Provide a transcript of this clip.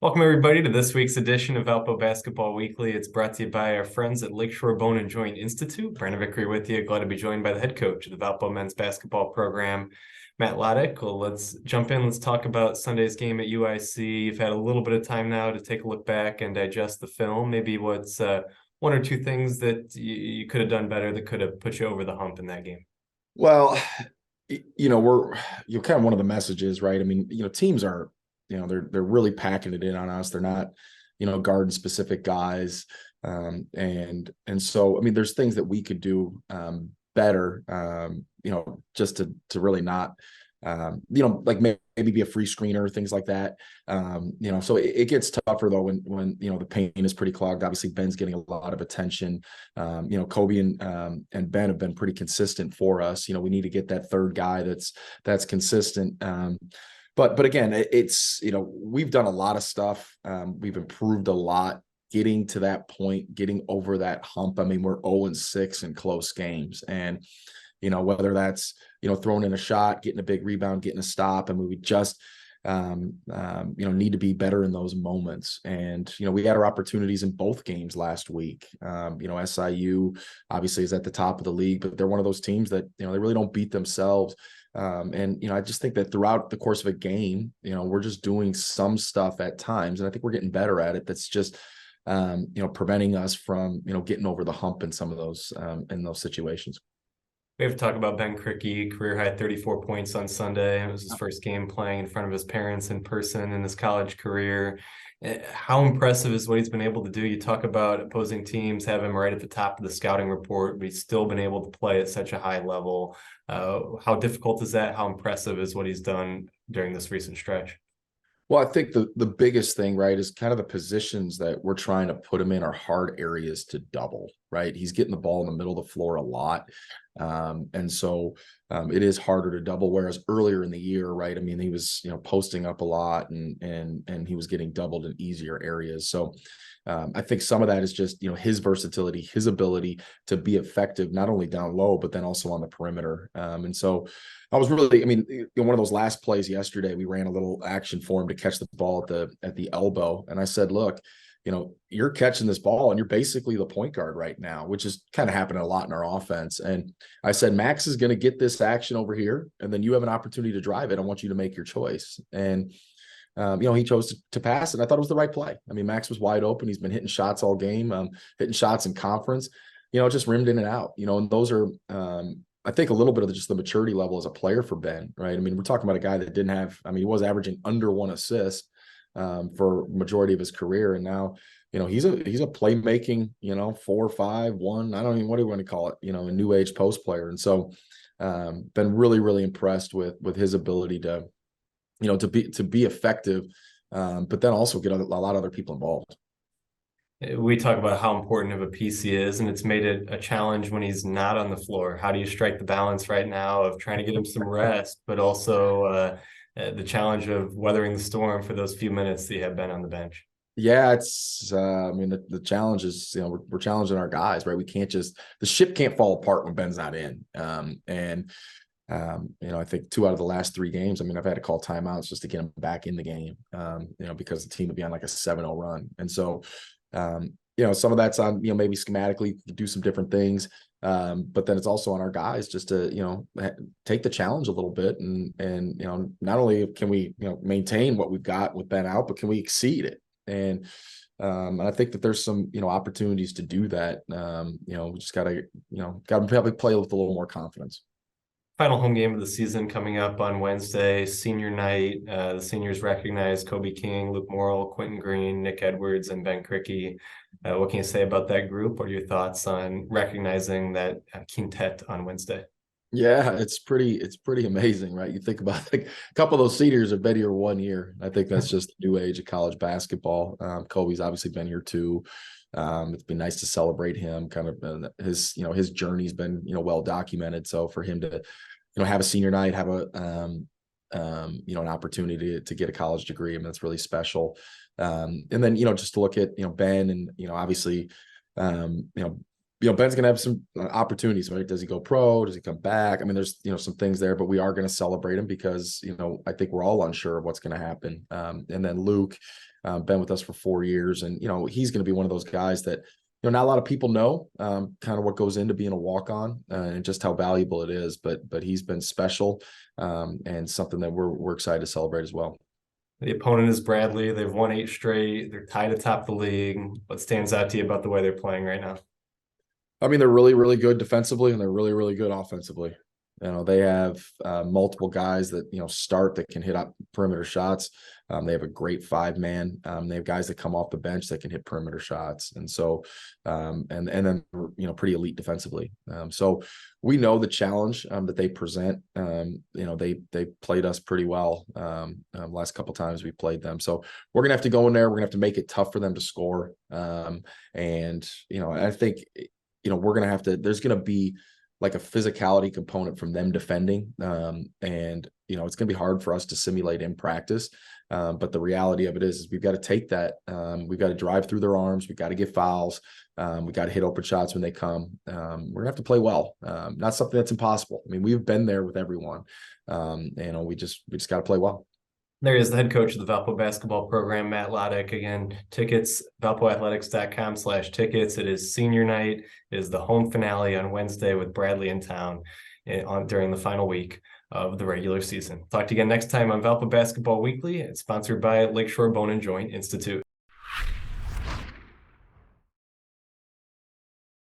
Welcome, everybody, to this week's edition of Valpo Basketball Weekly. It's brought to you by our friends at Lakeshore Bone and Joint Institute. Brandon Vickery with you. Glad to be joined by the head coach of the Valpo men's basketball program, Matt Loddick. Well, let's jump in. Let's talk about Sunday's game at UIC. You've had a little bit of time now to take a look back and digest the film. Maybe what's one or two things that you could have done better that could have put you over the hump in that game? Well, we're kind of one of the messages, right? I mean, teams are, they're really packing it in on us. They're not, guarding specific guys. And so, I mean, there's things that we could do better, just to really not, like maybe be a free screener, things like that. So it gets tougher though when the paint is pretty clogged. Obviously, Ben's getting a lot of attention. Kobe and Ben have been pretty consistent for us. We need to get that third guy that's consistent. But again, it's we've done a lot of stuff. We've improved a lot getting to that point, getting over that hump. I mean, we're 0-6 in close games, and whether that's throwing in a shot, getting a big rebound, getting a stop. I mean, we just need to be better in those moments. And we had our opportunities in both games last week. SIU obviously is at the top of the league, but they're one of those teams that they really don't beat themselves. And I just think that throughout the course of a game, we're just doing some stuff at times, and I think we're getting better at it. That's just preventing us from getting over the hump in some of those in those situations. We have to talk about Ben Cricky, career high 34 points on Sunday. It was his first game playing in front of his parents in person in his college career. How impressive is what he's been able to do? You talk about opposing teams have him right at the top of the scouting report, but he's still been able to play at such a high level. How difficult is that? How impressive is what he's done during this recent stretch? Well, I think the biggest thing, right, is kind of the positions that we're trying to put him in are hard areas to double, right? He's getting the ball in the middle of the floor a lot. And so it is harder to double. Whereas earlier in the year, right, I mean, he was, posting up a lot and he was getting doubled in easier areas. So I think some of that is just, his versatility, his ability to be effective, not only down low, but then also on the perimeter. And so I was really, I mean, one of those last plays yesterday, we ran a little action for him to catch the ball at the elbow. And I said, look, you're catching this ball and you're basically the point guard right now, which is kind of happening a lot in our offense. And I said, Max is going to get this action over here, and then you have an opportunity to drive it. I want you to make your choice. And he chose to pass it. I thought it was the right play. I mean, Max was wide open. He's been hitting shots all game, hitting shots in conference, just rimmed in and out, and those are, I think, a little bit of just the maturity level as a player for Ben, right? I mean, we're talking about a guy that didn't have, I mean, he was averaging under one assist for majority of his career. And now, he's a playmaking, 4-5-1, I don't even, what do you want to call it, a new age post player. And so been really, really impressed with his ability to, to be effective, but then also get a lot of other people involved. We talk about how important of a piece he is, and it's made it a challenge when he's not on the floor. How do you strike the balance right now of trying to get him some rest, but also the challenge of weathering the storm for those few minutes that you have been on the bench? Yeah, it's I mean, the challenge is, we're challenging our guys, right? We can't just, the ship can't fall apart when Ben's not in. I think 2 out of the last 3 games, I mean, I've had to call timeouts just to get him back in the game, because the team would be on like a 7-0 run. And so, some of that's on, maybe schematically do some different things. But then it's also on our guys just to, take the challenge a little bit and not only can we, maintain what we've got with Ben out, but can we exceed it? And I think that there's some, opportunities to do that. We just gotta probably play with a little more confidence. Final home game of the season coming up on Wednesday, senior night. The seniors recognize Kobe King, Luke Morrill, Quentin Green, Nick Edwards, and Ben Cricky. What can you say about that group? What are your thoughts on recognizing that quintet on Wednesday? Yeah, it's pretty amazing, right? You think about, like, a couple of those seniors have been here 1 year. I think that's just the new age of college basketball. Kobe's obviously been here too. It's been nice to celebrate him. Kind of his journey's been well documented. So for him to have a senior night, have an opportunity to get a college degree, I mean, that's really special. And then just to look at Ben and obviously Ben's gonna have some opportunities, right? Does he go pro? Does he come back? I mean, there's some things there, but we are going to celebrate him because I think we're all unsure of what's going to happen. And then Luke, been with us for 4 years, and he's going to be one of those guys that not a lot of people know kind of what goes into being a walk-on and just how valuable it is. But he's been special and something that we're excited to celebrate as well. The opponent is Bradley. They've won 8 straight. They're tied atop the league. What stands out to you about the way they're playing right now? I mean, they're really, really good defensively, and they're really, really good offensively. They have multiple guys that start that can hit up perimeter shots. They have a great 5-man. They have guys that come off the bench that can hit perimeter shots, and so and then pretty elite defensively. So we know the challenge that they present. They played us pretty well last couple times we played them. So we're gonna have to go in there. We're gonna have to make it tough for them to score. And I think we're gonna have to. There's gonna be like a physicality component from them defending. And it's going to be hard for us to simulate in practice. But the reality of it is we've got to take that. We've got to drive through their arms. We've got to get fouls. We got to hit open shots when they come. We're gonna have to play well. Not something that's impossible. I mean, we've been there with everyone. We just got to play well. There he is, the head coach of the Valpo basketball program, Matt Loddick. Again, tickets, valpoathletics.com/tickets. It is senior night. It is the home finale on Wednesday with Bradley in town during the final week of the regular season. Talk to you again next time on Valpo Basketball Weekly. It's sponsored by Lakeshore Bone and Joint Institute.